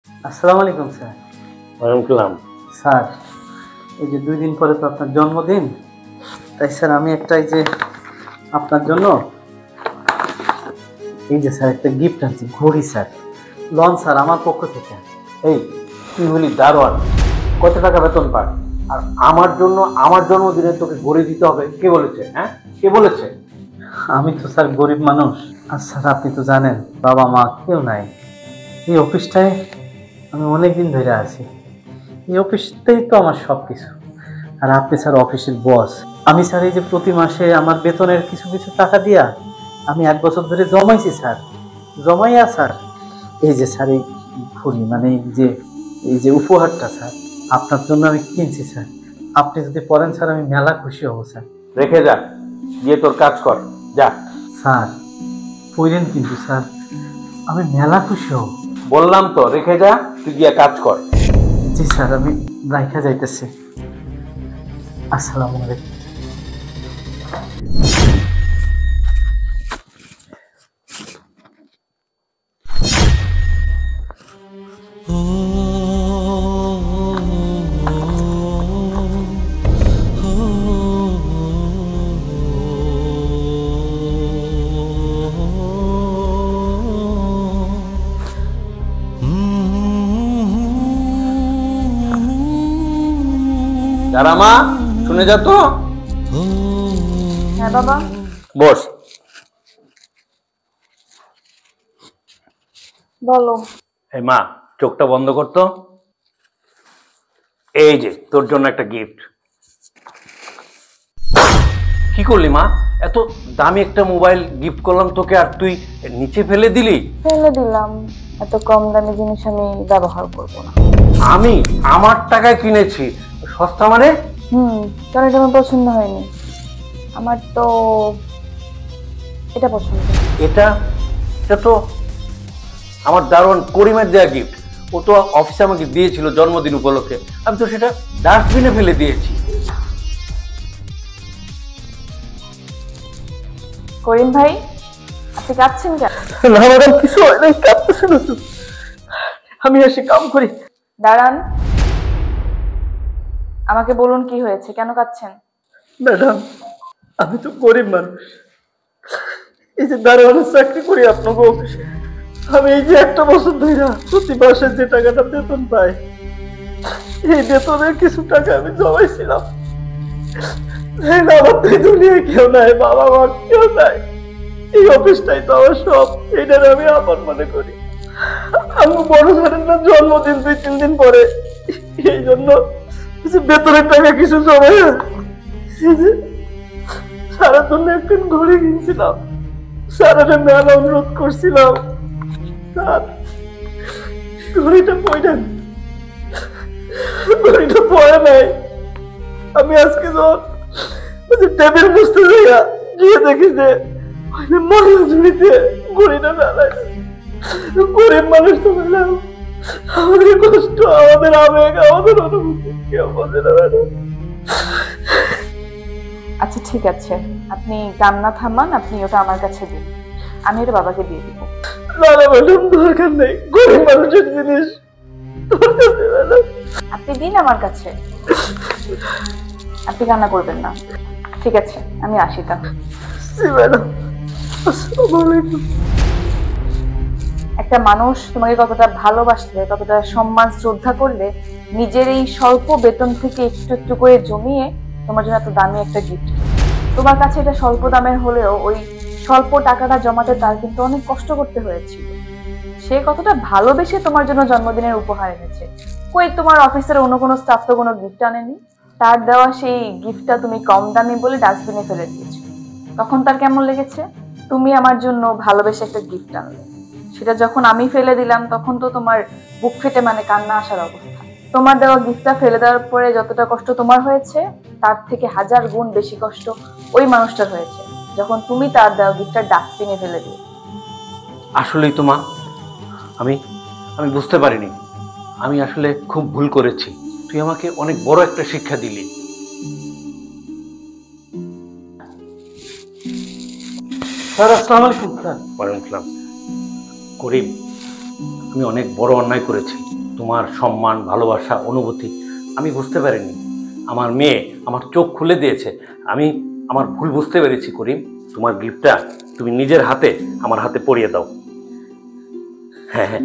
আসসালামু আলাইকুম স্যার। ওয়ালাইকুম সালাম। স্যার, এই যে 2 দিন পরে তো আপনার জন্মদিন, তাই স্যার আমি একটা এই যে আপনার জন্য এই যে স্যার একটা গিফট আনছি, ঘড়ি স্যার। লন স্যার আমার পক্ষ থেকে। এই তুই হলি দারোয়ান, কত টাকা বেতন পাস? আর আমার জন্মদিনে তোকে ঘড়ি দিতে হবে? কে বলেছে? হ্যাঁ, কে বলেছে? আমি তো স্যার গরিব মানুষ, আর স্যার আপনি তো জানেন বাবা মা কেউ নাই। এই অফিসটায় আমি অনেক দিন ধরে আছি, এই অফিসটাই তো আমার সব কিছু। আর আপনি স্যার অফিসের বস। আমি স্যার এই যে প্রতি মাসে আমার বেতনের কিছু কিছু টাকা দিয়া আমি 1 বছর ধরে জমাইছি স্যার, জমাইয়া স্যার এই যে স্যার এই ঘড়ি মানে এই যে উপহারটা স্যার আপনার জন্য আমি কিনছি স্যার। আপনি যদি পড়েন স্যার আমি মেলা খুশি হব স্যার। রেখে যা, গিয়ে তোর কাজ কর, যা। স্যার পড়েন কিন্তু স্যার, আমি মেলা খুশি হব। বললাম তো রেখে যা, তুই গিয়ে কাজ কর। জি স্যার, আমি রাইখা যাইতেছি। আসসালামু আলাইকুম। দাঁড়া মা, শুনে যা তো। হ্যাঁ বাবা। বস। বলো। এই মা, চোখটা বন্ধ করতো। এই যে তোর জন্য একটা গিফট। কি করলি মা? এত দামি একটা মোবাইল গিফট করলাম তোকে, আর তুই নিচে ফেলে দিলি? ফেলে দিলাম, এত কম দামি জিনিস আমি ব্যবহার করব না। আমি আমার টাকায় কিনেছি, সস্তা মানে? কারণ এটা আমার পছন্দ হয়নি। আমার তো এটা পছন্দ। এটা এটা তো আমার দারোয়ান করিমের দেয়া গিফট। ও তো অফিসে আমাকে দিয়েছিল জন্মদিন উপলক্ষে, আমি তো সেটা ডাস্টবিনে ফেলে দিয়েছি। করিম ভাই, আপনি কাঁদছেন কেন? না ম্যাডাম, কিছু হয় নাই, কাঁদতেছে না তো। আমি এসে কাম করি। দাঁড়ান, আমাকে বলুন কি হয়েছে, কেন কাঁদছেন? ম্যাডাম, আমি তো গরিব মানুষ, এই যে দারোয়ানের চাকরি করি আপনাকে অফিসে। আমি এই যে 1 বছর ধরে প্রতি মাসে যে টাকাটা বেতন পাই, এই বেতনের কিছু টাকা আমি জমাইছিলাম। আমার তো এই দুনিয়ায় কেউ নাই, বাবা মা কেউ নাই, এই অফিসটাই তো আমার সব। এইটার আমি আপন মনে করি। আমি বড় ধরেন না জন্মদিন 2-3 দিন পরে, এই জন্য বেতনের টাকা কিছু জমাই সারার জন্য একটা ঘড়ি কিনছিলাম। সারাটা মেলা অনুরোধ করছিলাম, স্যার ঘড়িটা পড়েন, ঘড়িটা পড়ে নাই। আমি আজকে যখন টেবিল বুঝতে যাইয়া গিয়ে দেখি যে ময়লা ঝুড়িতে ঘড়িটা ফেলাই। গরিব মানুষ তো বললাম, আমাদের কষ্ট, আমাদের আবেগ, আমাদের অনুভূতি কেউ বোঝে না ম্যাডাম। আচ্ছা ঠিক আছে, আপনি কান্না থামান, আপনি ওটা আমার কাছে দিন, আমি এটা বাবাকে দিয়ে দিব। না না ম্যাডাম, দরকার নেই, গরিব মানুষের জিনিস দরকার নেই ম্যাডাম। আপনি দিন আমার কাছে, আপনি কান্না করবেন না। ঠিক আছে, আমি আসি তা। জি ম্যাডাম, আসসালামু আলাইকুম। একটা মানুষ তোমাকে কতটা ভালোবাসলে, কতটা সম্মান শ্রদ্ধা করলে, নিজের এই স্বল্প বেতন থেকে একটু একটু করে জমিয়ে তোমার জন্য এত দামি একটা গিফট। তোমার কাছে এটা স্বল্প দামের হলেও ওই স্বল্প টাকাটা জমাতে তার কিন্তু অনেক কষ্ট করতে হয়েছিল। সে কতটা ভালোবেসে তোমার জন্য জন্মদিনের উপহার এনেছে। কই তোমার অফিসের অন্য কোনো স্টাফ তো কোনো গিফট আনেনি। তার দেওয়া সেই গিফটটা তুমি কম দামি বলে ডাস্টবিনে ফেলে দিয়েছো। তখন তার কেমন লেগেছে? তুমি আমার জন্য ভালোবেসে একটা গিফট আনলে, সেটা যখন আমি ফেলে দিলাম তখন তো তোমার বুক ফেটে মানে কান্না আসার অবস্থা। তোমার দেওয়া গিফটটা ফেলে দেওয়ার পরে যতটা কষ্ট তোমার হয়েছে, তার থেকে 1000 গুণ বেশি কষ্ট ওই মানুষটার হয়েছে যখন তুমি তার দেওয়া গিফটটা ডাস্টবিনে ফেলে দিও। আসলেই তো মা, আমি আমি বুঝতে পারিনি। আমি আসলে খুব ভুল করেছি। তুই আমাকে অনেক বড় একটা শিক্ষা দিলি। স্যার আসসালামু আলাইকুম। স্যার ওয়ালাইকুম আসসালাম। করিম, আমি অনেক বড় অন্যায় করেছি। তোমার সম্মান, ভালোবাসা, অনুভূতি আমি বুঝতে পারিনি। আমার মেয়ে আমার চোখ খুলে দিয়েছে। আমি আমার ভুল বুঝতে পেরেছি করিম। তোমার গিফটটা তুমি নিজের হাতে আমার হাতে পরিয়ে দাও। হ্যাঁ হ্যাঁ।